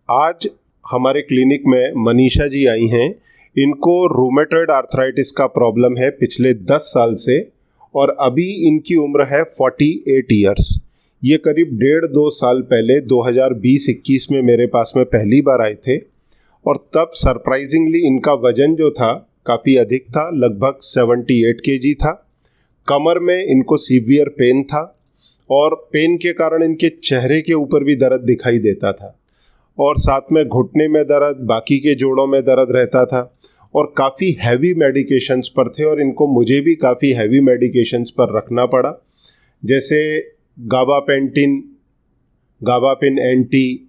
आज हमारे क्लिनिक में मनीषा जी आई हैं। इनको रूमेटॉइड आर्थराइटिस का प्रॉब्लम है पिछले 10 साल से और अभी इनकी उम्र है 48 ईयर्स। ये करीब 1.5-2 साल पहले 2020-21 में मेरे पास में पहली बार आए थे और तब सरप्राइजिंगली इनका वजन जो था काफ़ी अधिक था, लगभग 78 केजी था। कमर में इनको सीवियर पेन था और पेन के कारण इनके चेहरे के ऊपर भी दर्द दिखाई देता था और साथ में घुटने में दर्द, बाकी के जोड़ों में दर्द रहता था और काफ़ी हैवी मेडिकेशंस पर थे और इनको मुझे भी काफ़ी हैवी मेडिकेशंस पर रखना पड़ा, जैसे गाबापेंटिन, गाबापिन एंटी,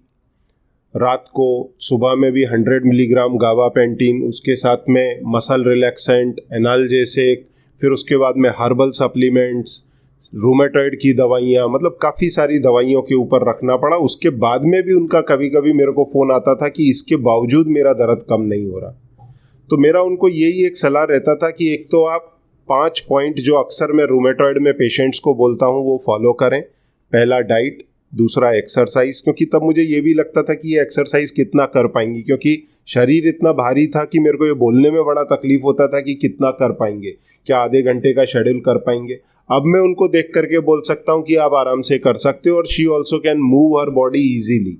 रात को सुबह में भी 100 मिलीग्राम गाबापेंटिन, उसके साथ में मसल रिलैक्सेंट, एनाल्जेसिक, फिर उसके बाद में हर्बल सप्लीमेंट्स, रूमेटॉइड की दवाइयाँ, मतलब काफ़ी सारी दवाइयों के ऊपर रखना पड़ा। उसके बाद में भी उनका कभी कभी मेरे को फ़ोन आता था कि इसके बावजूद मेरा दर्द कम नहीं हो रहा। तो मेरा उनको यही एक सलाह रहता था कि एक तो आप 5 पॉइंट जो अक्सर मैं रूमेटॉइड में पेशेंट्स को बोलता हूँ वो फॉलो करें। पहला डाइट, दूसरा एक्सरसाइज, क्योंकि तब मुझे ये भी लगता था कि ये एक्सरसाइज कितना कर पाएंगी, क्योंकि शरीर इतना भारी था कि मेरे को ये बोलने में बड़ा तकलीफ होता था कि कितना कर पाएंगे, क्या आधे घंटे का शेड्यूल कर पाएंगे। अब मैं उनको देख करके बोल सकता हूँ कि आप आराम से कर सकते हो और she also can move her body easily.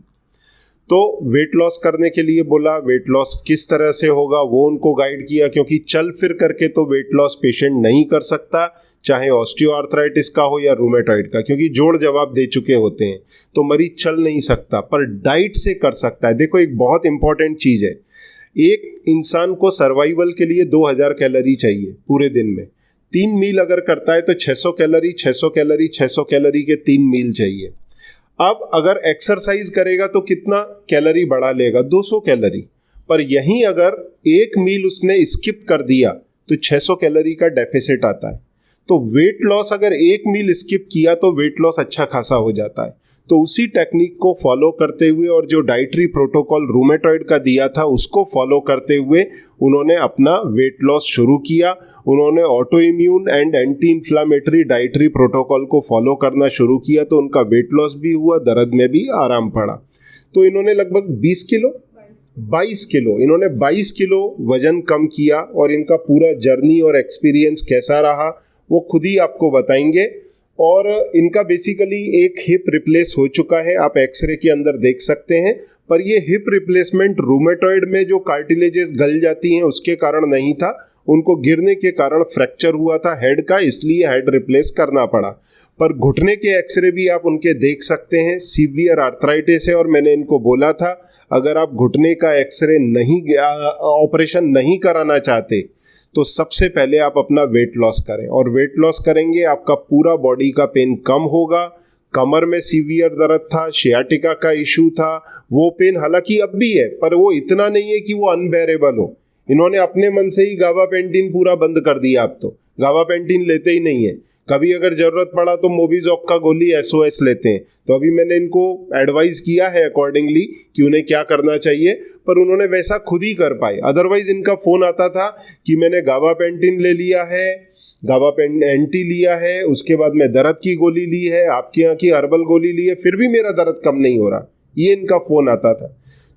तो वेट लॉस करने के लिए बोला, वेट लॉस किस तरह से होगा वो उनको गाइड किया, क्योंकि चल फिर करके तो वेट लॉस पेशेंट नहीं कर सकता, चाहे ऑस्टियोआर्थराइटिस का हो या रूमेटॉइड का, क्योंकि जोड़ जवाब दे चुके होते हैं, तो मरीज चल नहीं सकता, पर डाइट से कर सकता है। देखो, एक बहुत इंपॉर्टेंट चीज़ है, एक इंसान को सर्वाइवल के लिए 2000 कैलोरी चाहिए पूरे दिन में। 3 मील अगर करता है तो 600 कैलोरी, 600 कैलोरी, 600 कैलोरी के 3 मील चाहिए। अब अगर एक्सरसाइज करेगा तो कितना कैलोरी बढ़ा लेगा? 200 कैलोरी। पर यहीं अगर 1 मील उसने स्किप कर दिया तो 600 कैलोरी का डेफिसिट आता है। तो वेट लॉस अगर 1 मील स्किप किया तो वेट लॉस अच्छा खासा हो जाता है। तो उसी टेक्निक को फॉलो करते हुए और जो डाइटरी प्रोटोकॉल रूमेटॉइड का दिया था उसको फॉलो करते हुए उन्होंने अपना वेट लॉस शुरू किया। उन्होंने auto immune and anti inflammatory dietary protocol को फॉलो करना शुरू किया, तो उनका वेट लॉस भी हुआ, दर्द में भी आराम पड़ा। तो इन्होंने लगभग 22 किलो इन्होंने 22 किलो वजन कम किया और इनका पूरा जर्नी और एक्सपीरियंस कैसा रहा वो खुद ही आपको बताएंगे। और इनका बेसिकली एक हिप रिप्लेस हो चुका है, आप एक्सरे के अंदर देख सकते हैं। पर ये हिप रिप्लेसमेंट रूमेटॉइड में जो कार्टिलेजेस गल जाती हैं उसके कारण नहीं था, उनको गिरने के कारण फ्रैक्चर हुआ था हेड का, इसलिए हेड रिप्लेस करना पड़ा। पर घुटने के एक्सरे भी आप उनके देख सकते हैं, सीवियर आर्थराइटिस है और मैंने इनको बोला था अगर आप घुटने का एक्सरे नहीं, ऑपरेशन नहीं कराना चाहते तो सबसे पहले आप अपना वेट लॉस करें, और वेट लॉस करेंगे आपका पूरा बॉडी का पेन कम होगा। कमर में सीवियर दर्द था, शियाटिका का इशू था, वो पेन हालांकि अब भी है पर वो इतना नहीं है कि वो अनबेरेबल हो। इन्होंने अपने मन से ही गाबापेंटिन पूरा बंद कर दिया, अब तो गाबापेंटिन लेते ही नहीं है। कभी अगर जरूरत पड़ा तो मोबिजॉक का गोली SOS लेते हैं। तो अभी मैंने इनको एडवाइस किया है अकॉर्डिंगली कि उन्हें क्या करना चाहिए, पर उन्होंने वैसा खुद ही कर पाए। अदरवाइज इनका फ़ोन आता था कि मैंने गाबापेंटिन ले लिया है, गाबापेन एंटी लिया है, उसके बाद में दर्द की गोली ली है, आपके यहाँ की हर्बल गोली ली है, फिर भी मेरा दर्द कम नहीं हो रहा, ये इनका फ़ोन आता था।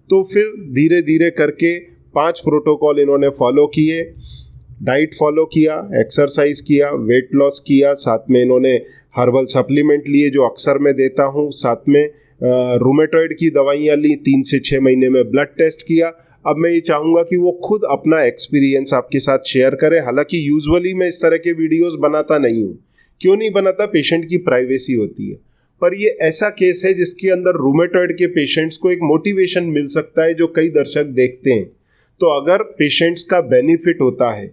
तो फिर धीरे धीरे करके 5 प्रोटोकॉल इन्होंने फॉलो किए, डाइट फॉलो किया, एक्सरसाइज किया, वेट लॉस किया, साथ में इन्होंने हर्बल सप्लीमेंट लिए जो अक्सर मैं देता हूँ, साथ में रूमेटॉइड की दवाइयाँ ली, 3 से 6 महीने में ब्लड टेस्ट किया। अब मैं ये चाहूँगा कि वो खुद अपना एक्सपीरियंस आपके साथ शेयर करें। हालांकि यूजुअली मैं इस तरह के वीडियोस बनाता नहीं हूँ, क्यों नहीं बनाता, पेशेंट की प्राइवेसी होती है। पर ये ऐसा केस है जिसके अंदर रूमेटॉइड के पेशेंट्स को एक मोटिवेशन मिल सकता है जो कई दर्शक देखते हैं। तो अगर पेशेंट्स का बेनिफिट होता है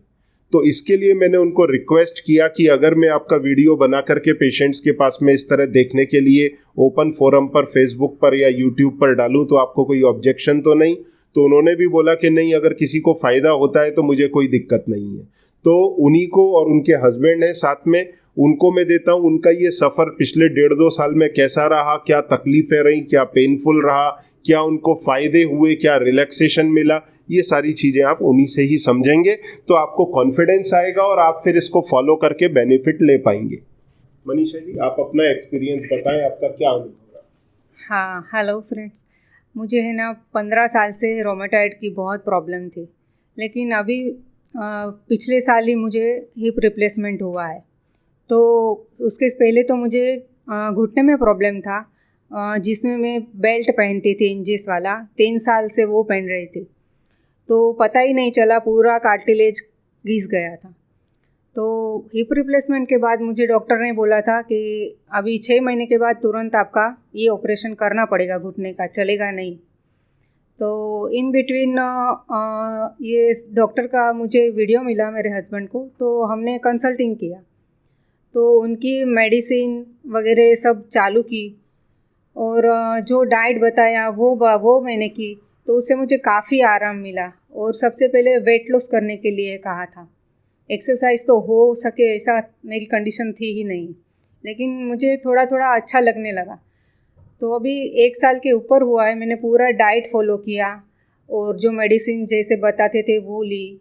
तो इसके लिए मैंने उनको रिक्वेस्ट किया कि अगर मैं आपका वीडियो बना करके पेशेंट्स के पास में इस तरह देखने के लिए ओपन फोरम पर, फेसबुक पर या यूट्यूब पर डालूं तो आपको कोई ऑब्जेक्शन तो नहीं। तो उन्होंने भी बोला कि नहीं, अगर किसी को फ़ायदा होता है तो मुझे कोई दिक्कत नहीं है। तो उन्हीं को और उनके हस्बैंड हैं साथ में, उनको मैं देता हूँ उनका ये सफ़र पिछले 1.5-2 साल में कैसा रहा, क्या तकलीफ़ें रहीं, क्या पेनफुल रहा, क्या उनको फ़ायदे हुए, क्या रिलैक्सेशन मिला, ये सारी चीज़ें आप उन्हीं से ही समझेंगे तो आपको कॉन्फिडेंस आएगा और आप फिर इसको फॉलो करके बेनिफिट ले पाएंगे। मनीषा जी, आप अपना एक्सपीरियंस बताएं, आपका क्या अनुभव रहा? हाँ, हेलो फ्रेंड्स। मुझे है ना 15 साल से रोमेटॉइड की बहुत प्रॉब्लम थी, लेकिन अभी पिछले साल ही मुझे हिप रिप्लेसमेंट हुआ है। तो उसके पहले तो मुझे घुटने में प्रॉब्लम था, जिसमें मैं बेल्ट पहनती थी इंजेस वाला, 3 साल से वो पहन रही थी। तो पता ही नहीं चला, पूरा कार्टिलेज घिस गया था। तो हिप रिप्लेसमेंट के बाद मुझे डॉक्टर ने बोला था कि अभी 6 महीने के बाद तुरंत आपका ये ऑपरेशन करना पड़ेगा घुटने का, चलेगा नहीं। तो इन बिटवीन ये डॉक्टर का मुझे वीडियो मिला मेरे हस्बैंड को, तो हमने कंसल्टिंग किया। तो उनकी मेडिसिन वगैरह सब चालू की और जो डाइट बताया वो मैंने की, तो उससे मुझे काफ़ी आराम मिला। और सबसे पहले वेट लॉस करने के लिए कहा था। एक्सरसाइज तो हो सके ऐसा मेरी कंडीशन थी ही नहीं, लेकिन मुझे थोड़ा थोड़ा अच्छा लगने लगा। तो अभी 1 साल के ऊपर हुआ है, मैंने पूरा डाइट फॉलो किया और जो मेडिसिन जैसे बताते थे वो ली।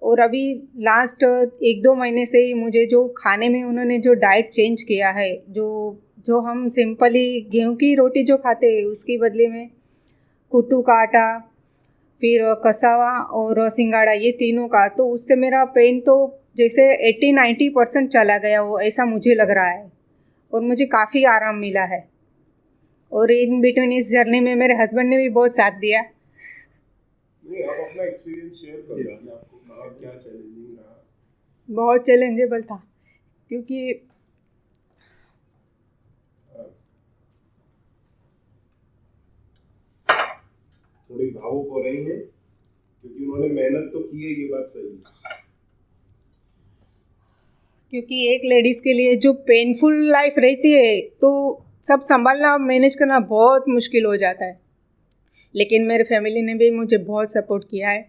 और अभी लास्ट 1-2 महीने से ही मुझे जो खाने में उन्होंने जो डाइट चेंज किया है, जो हम सिंपली गेहूं की रोटी जो खाते हैं उसके बदले में कुट्टू का आटा, फिर कसावा और सिंगाड़ा, ये तीनों का, तो उससे मेरा पेन तो जैसे 80-90% चला गया हो ऐसा मुझे लग रहा है और मुझे काफ़ी आराम मिला है। और इन बिटवीन इस जर्नी में मेरे हस्बैंड ने भी बहुत साथ दिया। आप अपना एक्सपीरियंस शेयर करिए, आपको क्या चैलेंजिंग रहा? बहुत चैलेंजेबल था, क्योंकि थोड़ी भावुक हो रही हैं क्योंकि उन्होंने मेहनत तो की है, ये बात सही है। क्योंकि एक लेडीज़ के लिए जो पेनफुल लाइफ रहती है तो सब संभालना, मैनेज करना बहुत मुश्किल हो जाता है। लेकिन मेरे फैमिली ने भी मुझे बहुत सपोर्ट किया है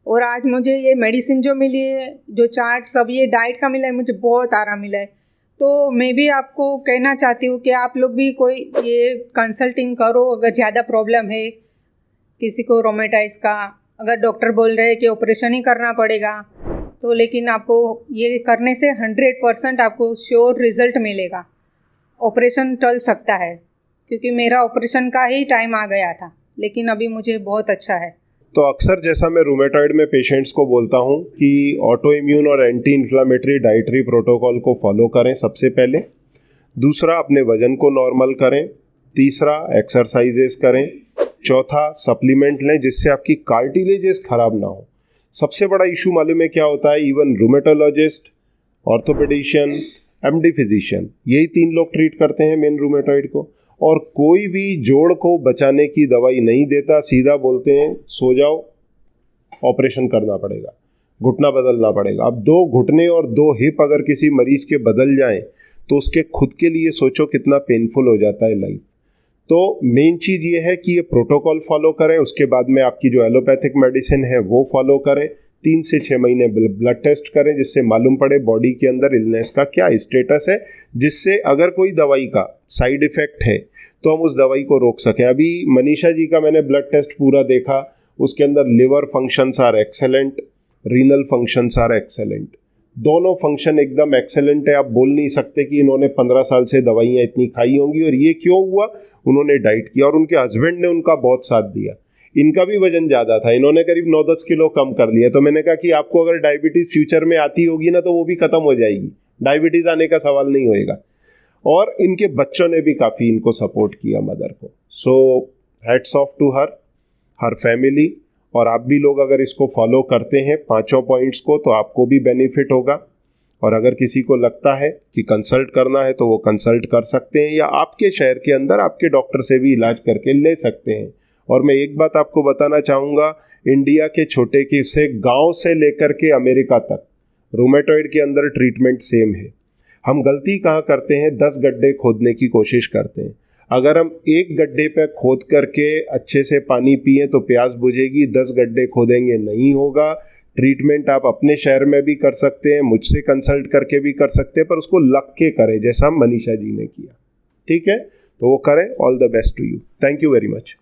और आज मुझे ये मेडिसिन जो मिली है, जो चार्ट सब ये डाइट का मिला है, मुझे बहुत आराम मिला है। तो मैं भी आपको कहना चाहती हूँ कि आप लोग भी कोई ये कंसल्टिंग करो। अगर ज़्यादा प्रॉब्लम है किसी को रोमेटाइज का, अगर डॉक्टर बोल रहे हैं कि ऑपरेशन ही करना पड़ेगा, तो लेकिन आपको ये करने से 100% आपको श्योर रिज़ल्ट मिलेगा। ऑपरेशन टल सकता है, क्योंकि मेरा ऑपरेशन का ही टाइम आ गया था, लेकिन अभी मुझे बहुत अच्छा है। तो अक्सर जैसा मैं रूमेटॉइड में पेशेंट्स को बोलता हूँ कि ऑटो इम्यून और एंटी इन्फ्लामेटरी डाइटरी प्रोटोकॉल को फॉलो करें सबसे पहले। दूसरा, अपने वजन को नॉर्मल करें। तीसरा, एक्सरसाइजेस करें। चौथा, सप्लीमेंट लें जिससे आपकी कार्टिलेजेस खराब ना हो। सबसे बड़ा इशू मालूम है क्या होता है? Even rheumatologist, orthopedician, MD physician, यही 3 लोग ट्रीट करते हैं मेन रूमेटॉइड को, और कोई भी जोड़ को बचाने की दवाई नहीं देता। सीधा बोलते हैं सो जाओ, ऑपरेशन करना पड़ेगा, घुटना बदलना पड़ेगा। अब 2 घुटने और 2 हिप अगर किसी मरीज के बदल जाएं तो उसके खुद के लिए सोचो कितना पेनफुल हो जाता है लाइफ। तो मेन चीज़ ये है कि ये प्रोटोकॉल फॉलो करें। उसके बाद में आपकी जो एलोपैथिक मेडिसिन है वो फॉलो करें। 3 से 6 महीने ब्लड टेस्ट करें जिससे मालूम पड़े बॉडी के अंदर इलनेस का क्या स्टेटस है, जिससे अगर कोई दवाई का साइड इफेक्ट है तो हम उस दवाई को रोक सकें। अभी मनीषा जी का मैंने ब्लड टेस्ट पूरा देखा, उसके अंदर liver functions are excellent, renal functions are excellent, दोनों फंक्शन एकदम एक्सेलेंट है। आप बोल नहीं सकते कि इन्होंने 15 साल से दवाइयाँ इतनी खाई होंगी। और ये क्यों हुआ? उन्होंने डाइट किया और उनके हस्बैंड ने उनका बहुत साथ दिया। इनका भी वजन ज़्यादा था, इन्होंने करीब 9-10 किलो कम कर लिया। तो मैंने कहा कि आपको अगर डायबिटीज़ फ्यूचर में आती होगी ना तो वो भी ख़त्म हो जाएगी, डायबिटीज़ आने का सवाल नहीं होएगा। और इनके बच्चों ने भी काफ़ी इनको सपोर्ट किया, मदर को। So hats off to her family. और आप भी लोग अगर इसको फॉलो करते हैं 5 पॉइंट्स को तो आपको भी बेनिफिट होगा। और अगर किसी को लगता है कि कंसल्ट करना है तो वो कंसल्ट कर सकते हैं, या आपके शहर के अंदर आपके डॉक्टर से भी इलाज करके ले सकते हैं। और मैं एक बात आपको बताना चाहूँगा, इंडिया के छोटे के से गाँव से लेकर के अमेरिका तक रूमेटॉइड के अंदर ट्रीटमेंट सेम है। हम गलती कहाँ करते हैं? 10 गड्ढे खोदने की कोशिश करते हैं। अगर हम एक गड्ढे पे खोद करके अच्छे से पानी पिए तो प्यास बुझेगी, 10 गड्ढे खोदेंगे नहीं होगा। ट्रीटमेंट आप अपने शहर में भी कर सकते हैं, मुझसे कंसल्ट करके भी कर सकते हैं, पर उसको लग के करें जैसा मनीषा जी ने किया। ठीक है, तो वो करें। All the best to you. Thank you very much.